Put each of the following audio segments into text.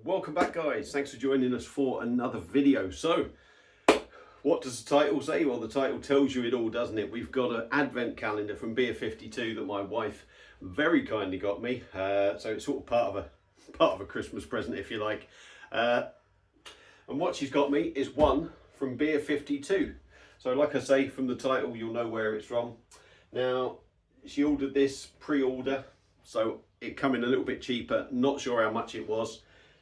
Welcome back, guys. Thanks for joining us for another video. So what does the title say? Well, the title tells you it all, doesn't it? We've got an advent calendar from Beer 52 that my wife very kindly got me, so it's sort of part of a Christmas present, if you like. And what she's got me is one from Beer 52. So like I say, from the title you'll know where it's from. Now, she ordered this pre-order, so it come in a little bit cheaper. Not sure how much it was.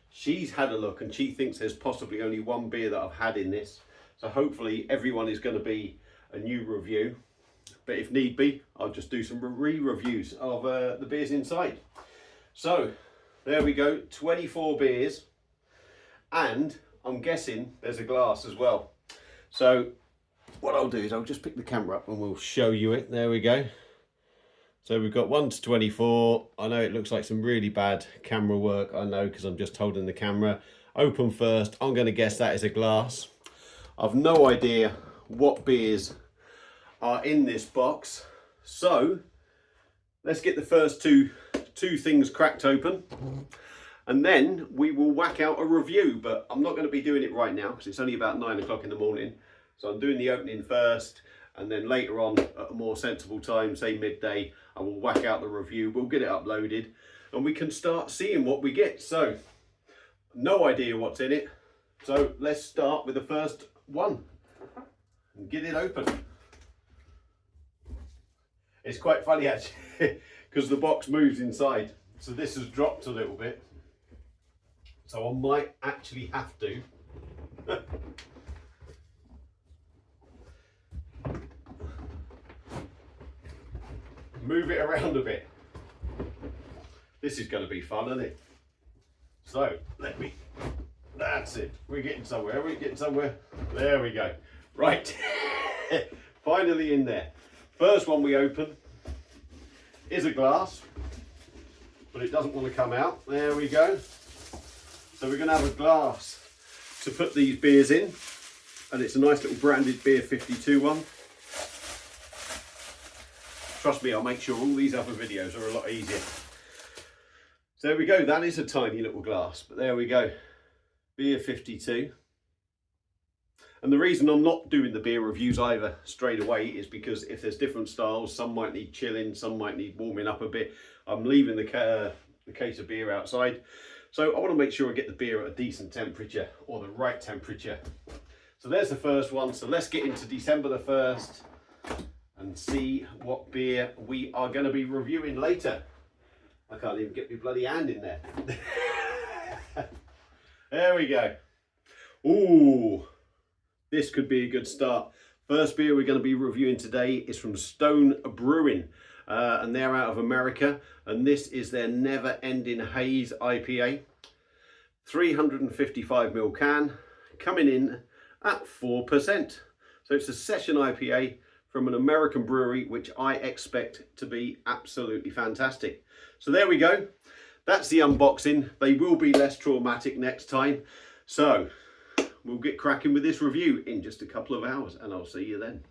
She's had a look and she thinks there's possibly only one beer that I've had in this. So hopefully everyone is going to be a new review. But if need be, I'll just do some re-reviews of the beers inside. So there we go, 24 beers. And I'm guessing there's a glass as well. So what I'll do is I'll just pick the camera up and we'll show you it. There we go. So we've got 1 to 24. I know it looks like some really bad camera work. I know, because I'm just holding the camera. Open first. I'm going to guess that is a glass. I've no idea what beers are in this box. So let's get the first two things cracked open. And then we will whack out a review. But I'm not going to be doing it right now because it's only about 9 o'clock in the morning. So I'm doing the opening first. And then later on, at a more sensible time, say midday, I will whack out the review. We'll get it uploaded and we can start seeing what we get. So, no idea what's in it. So, let's start with the first one and get it open. It's quite funny actually, because the box moves inside. So, this has dropped a little bit. So, I might actually have to. Move it around a bit. This is going to be fun, isn't it? So that's it. We're getting somewhere. We're getting somewhere. There we go. Right. Finally in there. First one we open is a glass, but it doesn't want to come out. There we go. So we're going to have a glass to put these beers in, and it's a nice little branded Beer 52 one. Trust me, I'll make sure all these other videos are a lot easier. So there we go, that is a tiny little glass, but there we go. Beer 52. And the reason I'm not doing the beer reviews either straight away is because if there's different styles, some might need chilling, some might need warming up a bit. I'm leaving the case of beer outside. So I want to make sure I get the beer at a decent temperature, or the right temperature. So there's the first one. So let's get into December the 1st. And see what beer we are going to be reviewing later. I can't even get my bloody hand in there. There we go. Ooh, this could be a good start. First beer we're going to be reviewing today is from Stone Brewing. And they're out of America. And this is their Never Ending Haze IPA. 355ml can, coming in at 4%. So it's a session IPA from an American brewery, which I expect to be absolutely fantastic. So there we go. That's the unboxing. They will be less traumatic next time. So we'll get cracking with this review in just a couple of hours, and I'll see you then.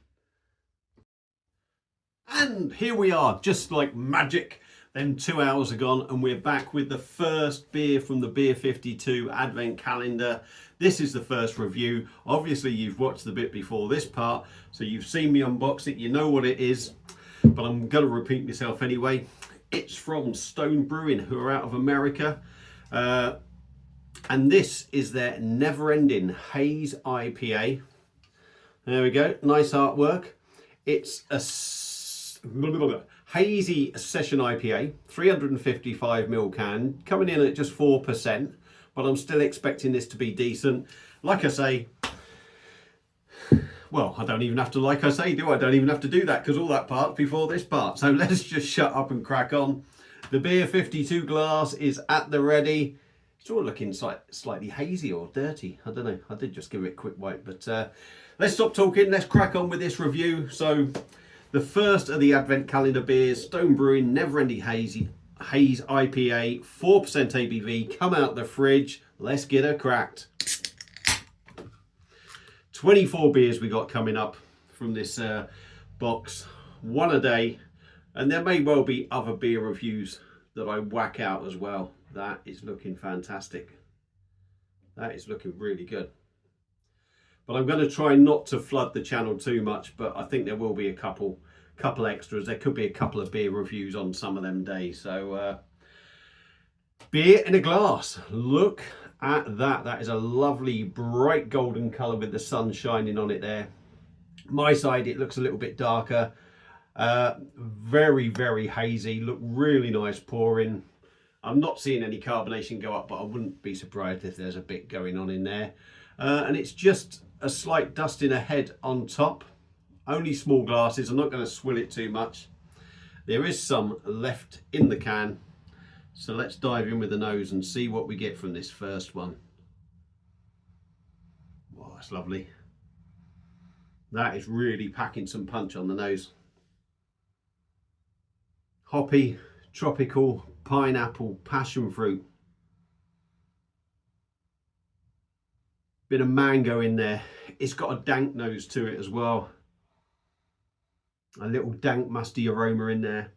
And here we are, just like magic. Then 2 hours are gone and we're back with the first beer from the Beer 52 Advent Calendar. This is the first review. Obviously you've watched the bit before this part, so you've seen me unbox it, you know what it is, but I'm going to repeat myself anyway. It's from Stone Brewing, who are out of America. And this is their Never Ending Haze IPA. There we go, nice artwork. It's a hazy session IPA, 355ml can, coming in at just 4%, but I'm still expecting this to be decent. Like I say, well, I don't even have to like I say, do I? I don't even have to do that because all that part's before this part. So let's just shut up and crack on. The Beer 52 glass is at the ready. It's all looking slightly hazy or dirty. I don't know. I did just give it a quick wipe, but let's stop talking. Let's crack on with this review. So the first of the Advent Calendar beers, Stone Brewing Never Ending Haze IPA, 4% ABV, come out the fridge. Let's get her cracked. 24 beers we got coming up from this box, one a day, and there may well be other beer reviews that I whack out as well. That is looking fantastic. That is looking really good. But I'm going to try not to flood the channel too much, but I think there will be a couple extras. There could be a couple of beer reviews on some of them days. So beer in a glass. Look at that. That is a lovely bright golden colour with the sun shining on it there. My side, it looks a little bit darker. Very, very hazy. Look really nice pouring. I'm not seeing any carbonation go up, but I wouldn't be surprised if there's a bit going on in there. And it's just a slight dusting ahead on top. Only small glasses. I'm not going to swill it too much. There is some left in the can. So let's dive in with the nose and see what we get from this first one. Wow, that's lovely. That is really packing some punch on the nose. Hoppy, tropical, pineapple, passion fruit. Bit of mango in there. It's got a dank nose to it as well. A little dank, musty aroma in there.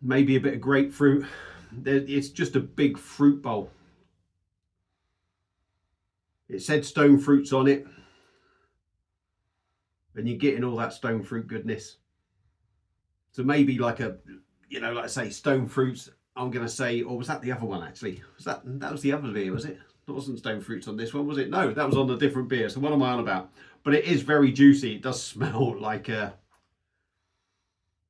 Maybe a bit of grapefruit. It's just a big fruit bowl. It said stone fruits on it. And you're getting all that stone fruit goodness. So maybe like a, you know, like I say, stone fruits, I'm going to say, or was that the other one actually? That was the other beer, was it? There wasn't stone fruits on this one, was it? No, that was on a different beer. So what am I on about? But it is very juicy. It does smell like a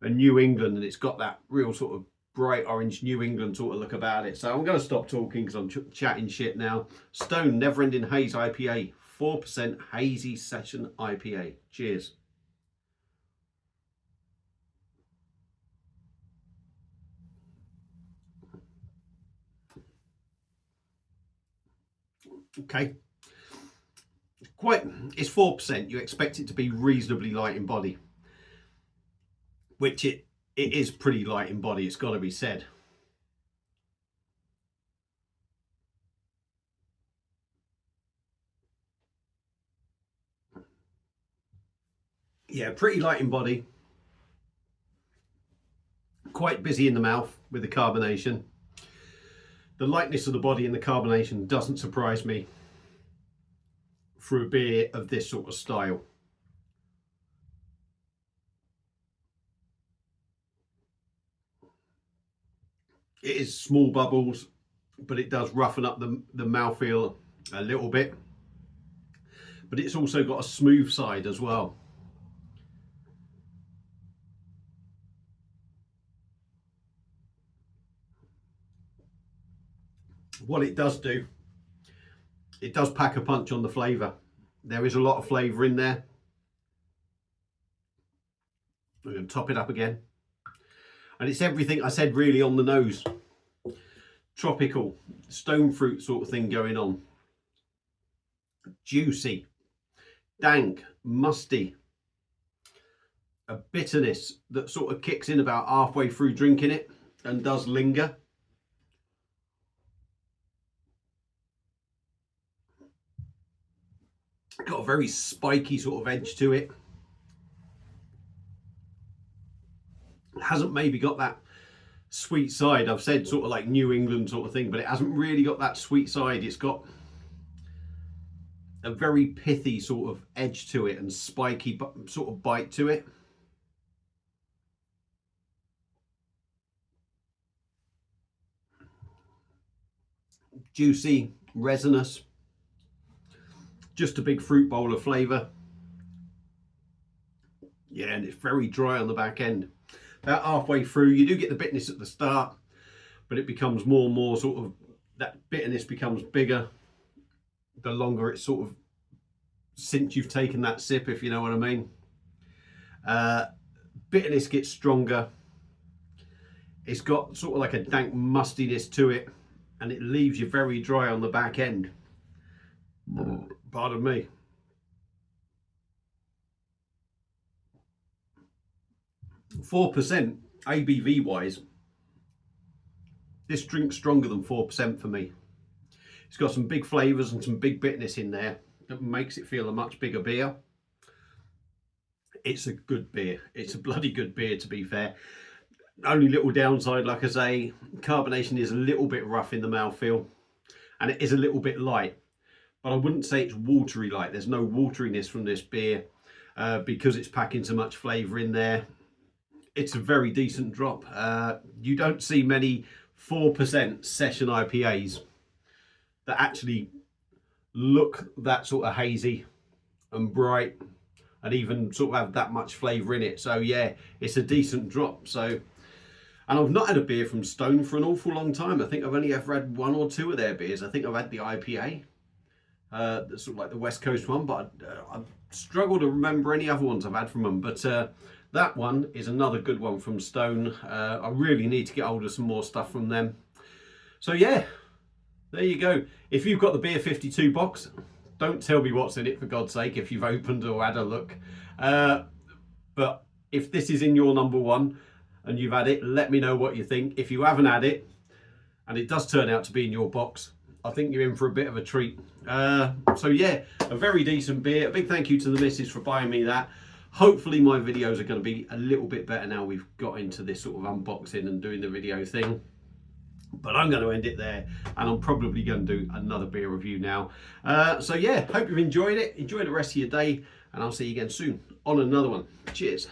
New England, and it's got that real sort of bright orange New England sort of look about it. So I'm going to stop talking because I'm chatting shit now. Stone Never Ending Haze IPA, 4% hazy session IPA. Cheers. Okay, it's 4%. You expect it to be reasonably light in body, which it is pretty light in body, it's got to be said. Yeah, pretty light in body, quite busy in the mouth with the carbonation. The lightness of the body and the carbonation doesn't surprise me for a beer of this sort of style. It is small bubbles, but it does roughen up the mouthfeel a little bit. But it's also got a smooth side as well. What it does do, it does pack a punch on the flavour. There is a lot of flavour in there. I'm going to top it up again. And it's everything I said really on the nose. Tropical, stone fruit sort of thing going on. Juicy, dank, musty. A bitterness that sort of kicks in about halfway through drinking it and does linger. Got a very spiky sort of edge to it. Hasn't maybe got that sweet side. I've said sort of like New England sort of thing, but it hasn't really got that sweet side. It's got a very pithy sort of edge to it and spiky sort of bite to it. Juicy, resinous. Just a big fruit bowl of flavour. Yeah, and it's very dry on the back end. About halfway through, you do get the bitterness at the start, but it becomes more and more sort of, that bitterness becomes bigger the longer it's sort of since you've taken that sip, if you know what I mean. Bitterness gets stronger. It's got sort of like a dank mustiness to it, and it leaves you very dry on the back end. Pardon me. %, ABV wise, this drink's stronger than 4% for me. It's got some big flavours and some big bitterness in there that makes it feel a much bigger beer. It's a good beer. It's a bloody good beer, to be fair. Only little downside, like I say, carbonation is a little bit rough in the mouthfeel. and it is a little bit light, but I wouldn't say it's watery light. There's no wateriness from this beer because it's packing so much flavour in there. It's a very decent drop. You don't see many 4% session IPAs that actually look that sort of hazy and bright and even sort of have that much flavour in it. So yeah, it's a decent drop. So, and I've not had a beer from Stone for an awful long time. I think I've only ever had one or two of their beers. I think I've had the IPA, sort of like the West Coast one, but I struggle to remember any other ones I've had from them. But that one is another good one from Stone. I really need to get hold of some more stuff from them. So yeah, there you go. If you've got the Beer 52 box, don't tell me what's in it, for God's sake, if you've opened or had a look. But if this is in your number one and you've had it, let me know what you think. If you haven't had it and it does turn out to be in your box, I think you're in for a bit of a treat. So yeah, a very decent beer. A big thank you to the missus for buying me that. Hopefully my videos are going to be a little bit better now we've got into this sort of unboxing and doing the video thing. But I'm going to end it there, and I'm probably going to do another beer review now. So yeah, hope you've enjoyed it. Enjoy the rest of your day, and I'll see you again soon on another one. Cheers.